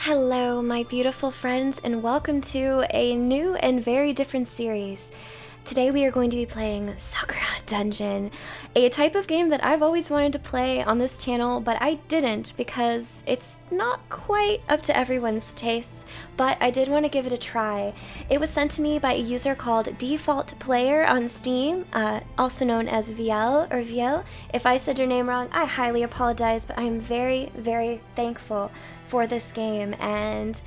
Hello, my beautiful friends, and welcome to a new and very different series. Today we are going to be playing Sakura Dungeon, a type of game that I've always wanted to play on this channel, but I didn't because it's not quite up to everyone's tastes, but I did want to give it a try. It was sent to me by a user called Default Player on Steam, also known as Viel or Viel. If I said your name wrong, I highly apologize, but I'm very, very thankful for this game, and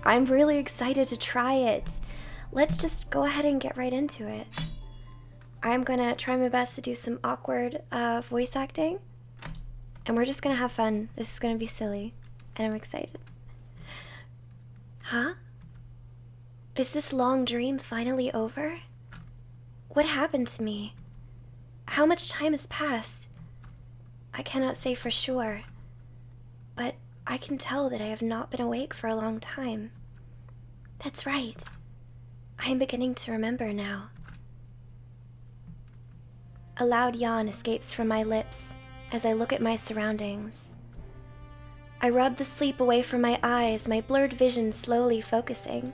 I'm really excited to try it. Let's just go ahead and get right into it. I'm gonna try my best to do some awkward voice acting, and we're just gonna have fun. This is gonna be silly, and I'm excited. Huh? Is this long dream finally over? What happened to me? How much time has passed? I cannot say for sure, but I can tell that I have not been awake for a long time. That's right. I am beginning to remember now. A loud yawn escapes from my lips as I look at my surroundings. I rub the sleep away from my eyes, my blurred vision slowly focusing.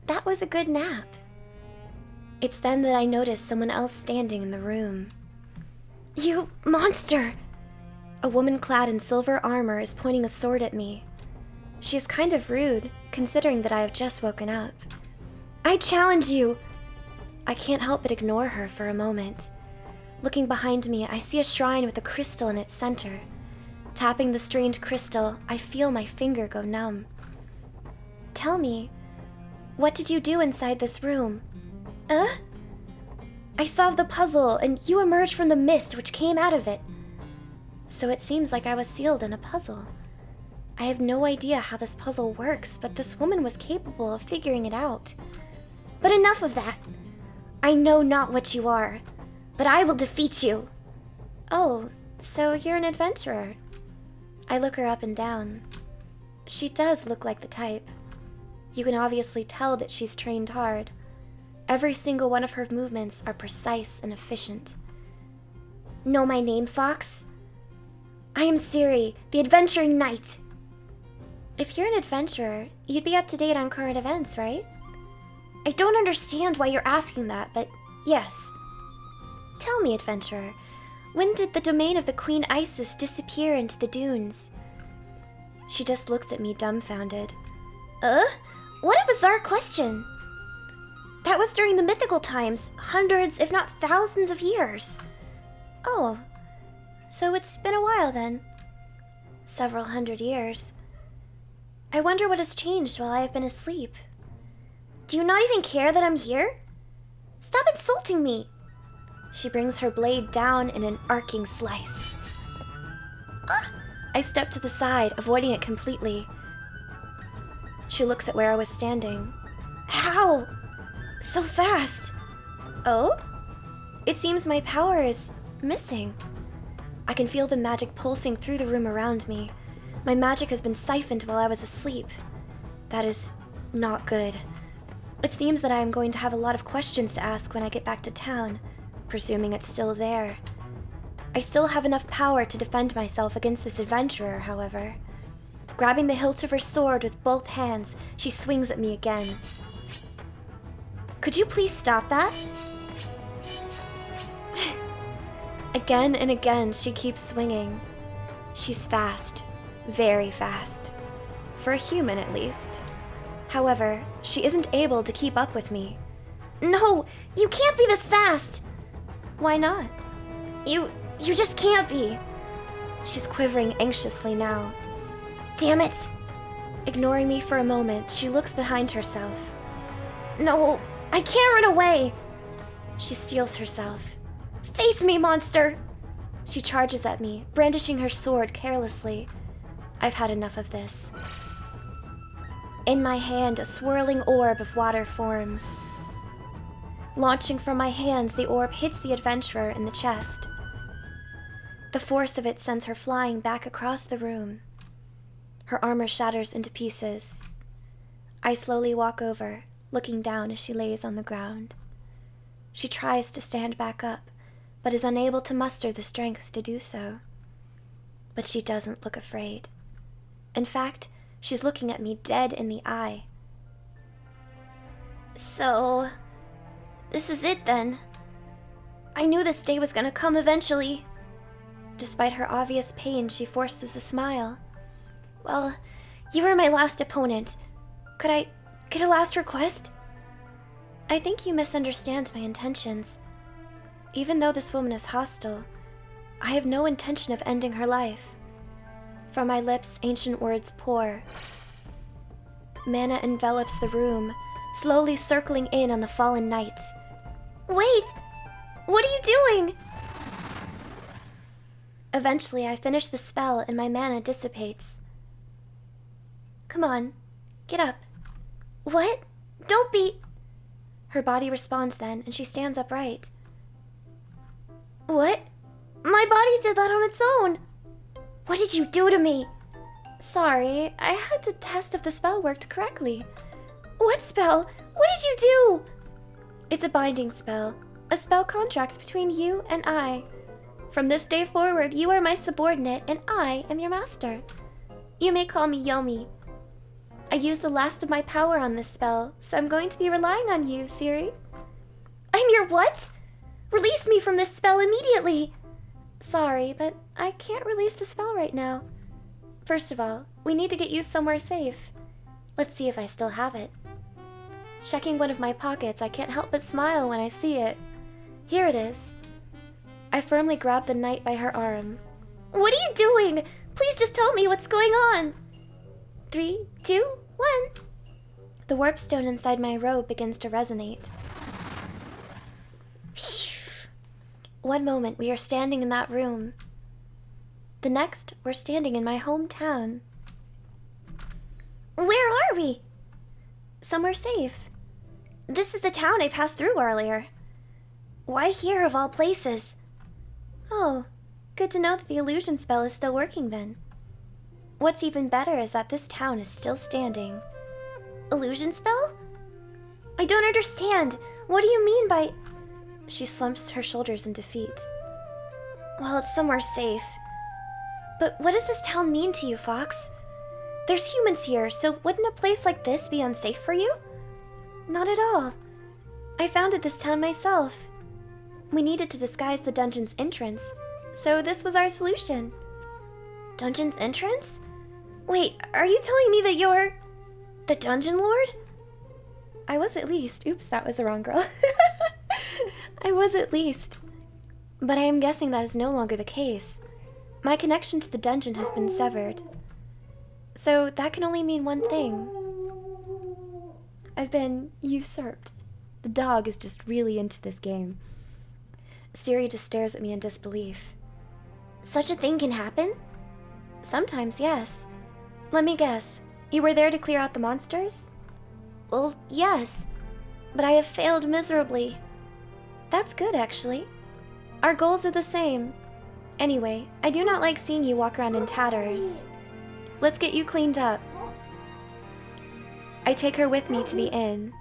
That was a good nap. It's then that I notice someone else standing in the room. You monster! A woman clad in silver armor is pointing a sword at me. She is kind of rude, considering that I have just woken up. I challenge you! I can't help but ignore her for a moment. Looking behind me, I see a shrine with a crystal in its center. Tapping the strange crystal, I feel my finger go numb. Tell me, what did you do inside this room? I solved the puzzle, and you emerged from the mist which came out of it. So it seems like I was sealed in a puzzle. I have no idea how this puzzle works, but this woman was capable of figuring it out. But enough of that. I know not what you are, but I will defeat you. Oh, so you're an adventurer. I look her up and down. She does look like the type. You can obviously tell that she's trained hard. Every single one of her movements are precise and efficient. Know my name, Fox? I am Ceri, the adventuring knight. If you're an adventurer, you'd be up to date on current events, right? I don't understand why you're asking that, but yes. Tell me, adventurer, when did the domain of the Queen Isis disappear into the dunes? She just looks at me dumbfounded. What a bizarre question. That was during the mythical times, hundreds, if not thousands of years. Oh, so it's been a while then. Several hundred years. I wonder what has changed while I have been asleep. Do you not even care that I'm here? Stop insulting me! She brings her blade down in an arcing slice. I step to the side, avoiding it completely. She looks at where I was standing. How? So fast! Oh? It seems my power is missing. I can feel the magic pulsing through the room around me. My magic has been siphoned while I was asleep. That is not good. It seems that I am going to have a lot of questions to ask when I get back to town, presuming it's still there. I still have enough power to defend myself against this adventurer, however. Grabbing the hilt of her sword with both hands, she swings at me again. Could you please stop that? Again and again, she keeps swinging. She's fast, very fast. For a human, at least. However, she isn't able to keep up with me. No, you can't be this fast! Why not? You just can't be. She's quivering anxiously now. Damn it! Ignoring me for a moment, she looks behind herself. No, I can't run away! She steels herself. Face me, monster! She charges at me, brandishing her sword carelessly. I've had enough of this. In my hand, a swirling orb of water forms. Launching from my hands, the orb hits the adventurer in the chest. The force of it sends her flying back across the room. Her armor shatters into pieces. I slowly walk over, looking down as she lays on the ground. She tries to stand back up, but is unable to muster the strength to do so. But she doesn't look afraid. In fact, She's looking at me dead in the eye. So, this is it then. I knew this day was gonna come eventually. Despite her obvious pain, she forces a smile. Well, you were my last opponent. Could I get a last request? I think you misunderstand my intentions. Even though this woman is hostile, I have no intention of ending her life. From my lips, ancient words pour. Mana envelops the room, slowly circling in on the fallen knight. Wait! What are you doing? Eventually, I finish the spell and my mana dissipates. Come on, get up. What? Don't be... Her body responds then, and she stands upright. What? My body did that on its own. What did you do to me? Sorry, I had to test if the spell worked correctly. What spell? What did you do? It's a binding spell. A spell contract between you and I. From this day forward, you are my subordinate and I am your master. You may call me Yomi. I used the last of my power on this spell, so I'm going to be relying on you, Ceri. I'm your what? Release me from this spell immediately. Sorry, but I can't release the spell right now. First of all, we need to get you somewhere safe. Let's see if I still have it. Checking one of my pockets, I can't help but smile when I see it. Here it is. I firmly grab the knight by her arm. What are you doing? Please just tell me what's going on. 3, 2, 1. The warp stone inside my robe begins to resonate. One moment, we are standing in that room. The next, we're standing in my hometown. Where are we? Somewhere safe. This is the town I passed through earlier. Why here of all places? Oh, good to know that the illusion spell is still working then. What's even better is that this town is still standing. Illusion spell? I don't understand. What do you mean by... She slumps her shoulders in defeat. Well, it's somewhere safe. But what does this town mean to you, Fox? There's humans here, so wouldn't a place like this be unsafe for you? Not at all. I founded this town myself. We needed to disguise the dungeon's entrance, so this was our solution. Dungeon's entrance? Wait, are you telling me that you're... the Dungeon Lord? I was at least. Oops, that was the wrong girl. I was at least. But I am guessing that is no longer the case. My connection to the dungeon has been severed. So that can only mean one thing. I've been usurped. The dog is just really into this game. Ceri just stares at me in disbelief. Such a thing can happen? Sometimes, yes. Let me guess. You were there to clear out the monsters? Well, yes. But I have failed miserably. That's good, actually. Our goals are the same. Anyway, I do not like seeing you walk around in tatters. Let's get you cleaned up. I take her with me to the inn.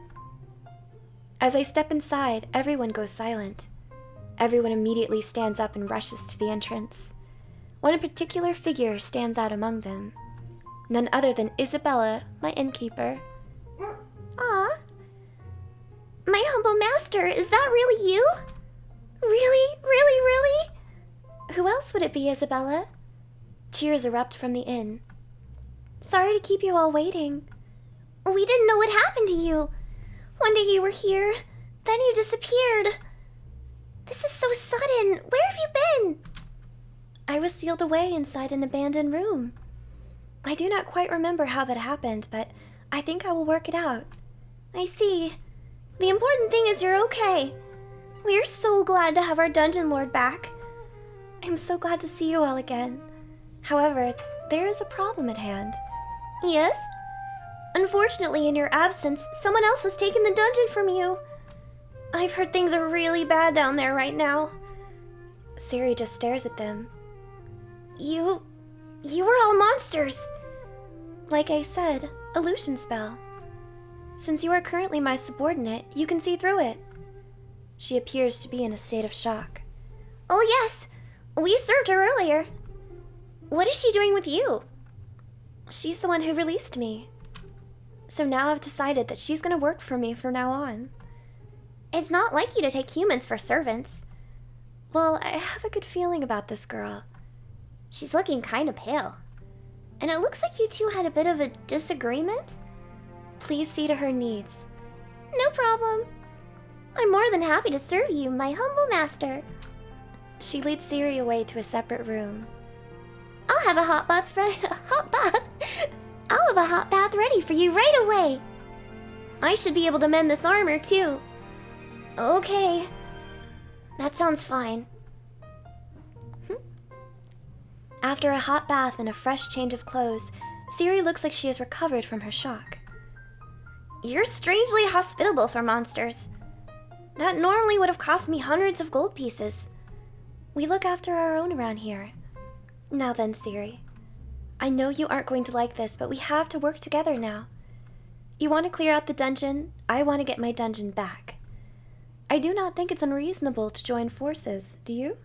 As I step inside, everyone goes silent. Everyone immediately stands up and rushes to the entrance. One particular figure stands out among them. None other than Isabella, my innkeeper. Ah, my humble master, is that really you? Really, really, really? Who else would it be, Isabella? Cheers erupt from the inn. Sorry to keep you all waiting. We didn't know what happened to you. One day you were here, then you disappeared. This is so sudden. Where have you been? I was sealed away inside an abandoned room. I do not quite remember how that happened, but I think I will work it out. I see. The important thing is you're okay. We are so glad to have our Dungeon Lord back. I'm so glad to see you all again. However, there is a problem at hand. Yes? Unfortunately, in your absence, someone else has taken the dungeon from you. I've heard things are really bad down there right now. Ceri just stares at them. You were all monsters. Like I said, illusion spell. Since you are currently my subordinate, you can see through it. She appears to be in a state of shock. Oh yes, we served her earlier. What is she doing with you? She's the one who released me. So now I've decided that she's gonna work for me from now on. It's not like you to take humans for servants. Well, I have a good feeling about this girl. She's looking kinda pale. And it looks like you two had a bit of a disagreement? Please see to her needs. No problem. I'm more than happy to serve you, my humble master. She leads Ceri away to a separate room. I'll have a hot bath I'll have a hot bath ready for you right away. I should be able to mend this armor too. Okay. That sounds fine. After a hot bath and a fresh change of clothes, Ceri looks like she has recovered from her shock. You're strangely hospitable for monsters. That normally would have cost me hundreds of gold pieces. We look after our own around here. Now then, Ceri. I know you aren't going to like this, but we have to work together now. You want to clear out the dungeon, I want to get my dungeon back. I do not think it's unreasonable to join forces, do you?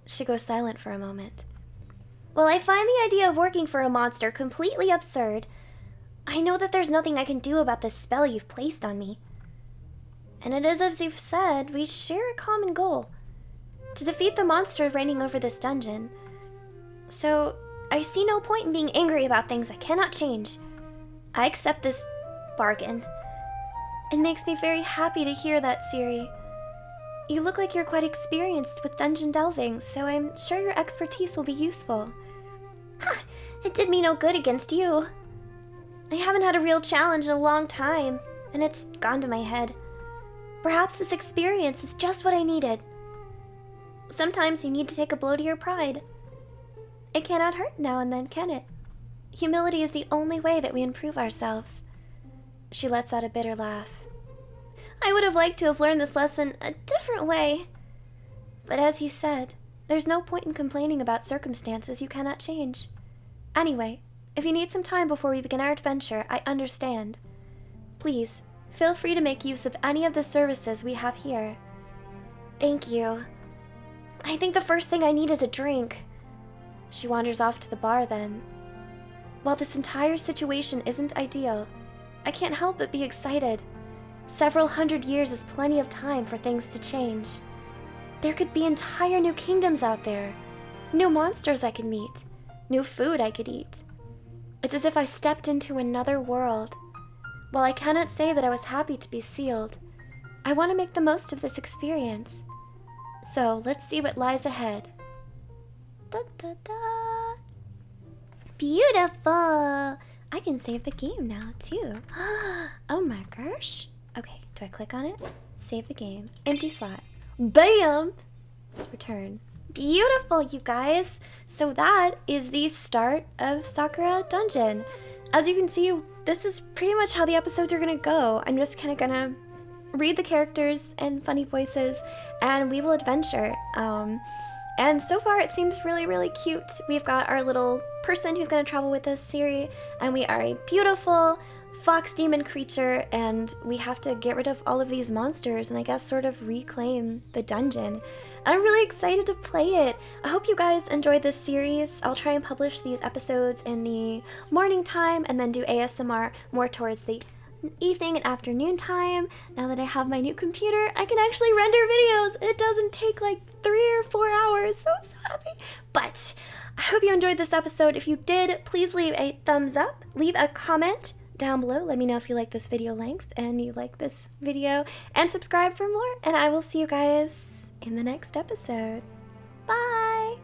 She goes silent for a moment. Well, I find the idea of working for a monster completely absurd. I know that there's nothing I can do about this spell you've placed on me. And it is as you've said, we share a common goal. To defeat the monster reigning over this dungeon. So, I see no point in being angry about things I cannot change. I accept this bargain. It makes me very happy to hear that, Ceri. You look like you're quite experienced with dungeon delving, so I'm sure your expertise will be useful. Ha! It did me no good against you. I haven't had a real challenge in a long time, and it's gone to my head. Perhaps this experience is just what I needed. Sometimes you need to take a blow to your pride. It cannot hurt now and then, can it? Humility is the only way that we improve ourselves. She lets out a bitter laugh. I would have liked to have learned this lesson a different way. But as you said, there's no point in complaining about circumstances you cannot change. Anyway, if you need some time before we begin our adventure, I understand. Please, feel free to make use of any of the services we have here. Thank you. I think the first thing I need is a drink. She wanders off to the bar then. While this entire situation isn't ideal, I can't help but be excited. Several hundred years is plenty of time for things to change. There could be entire new kingdoms out there. New monsters I could meet. New food I could eat. It's as if I stepped into another world. While I cannot say that I was happy to be sealed, I want to make the most of this experience. So let's see what lies ahead. Da, da, da. Beautiful! I can save the game now too. Oh my gosh. Okay, do I click on it? Save the game. Empty slot. Bam! Return. Beautiful, you guys! So that is the start of Sakura Dungeon. As you can see, this is pretty much how the episodes are gonna go. I'm just kind of gonna read the characters and funny voices, and we will adventure. And so far it seems really, really cute. We've got our little person who's gonna travel with us, Ceri, and we are a beautiful fox demon creature, and we have to get rid of all of these monsters and I guess sort of reclaim the dungeon. I'm really excited to play it. I hope you guys enjoyed this series. I'll try and publish these episodes in the morning time and then do ASMR more towards the evening and afternoon time. Now that I have my new computer, I can actually render videos and it doesn't take like 3 or 4 hours, so I'm so happy. But I hope you enjoyed this episode. If you did, please leave a thumbs up, leave a comment down below. Let me know if you like this video length and you like this video, and subscribe for more, and I will see you guys in the next episode. Bye!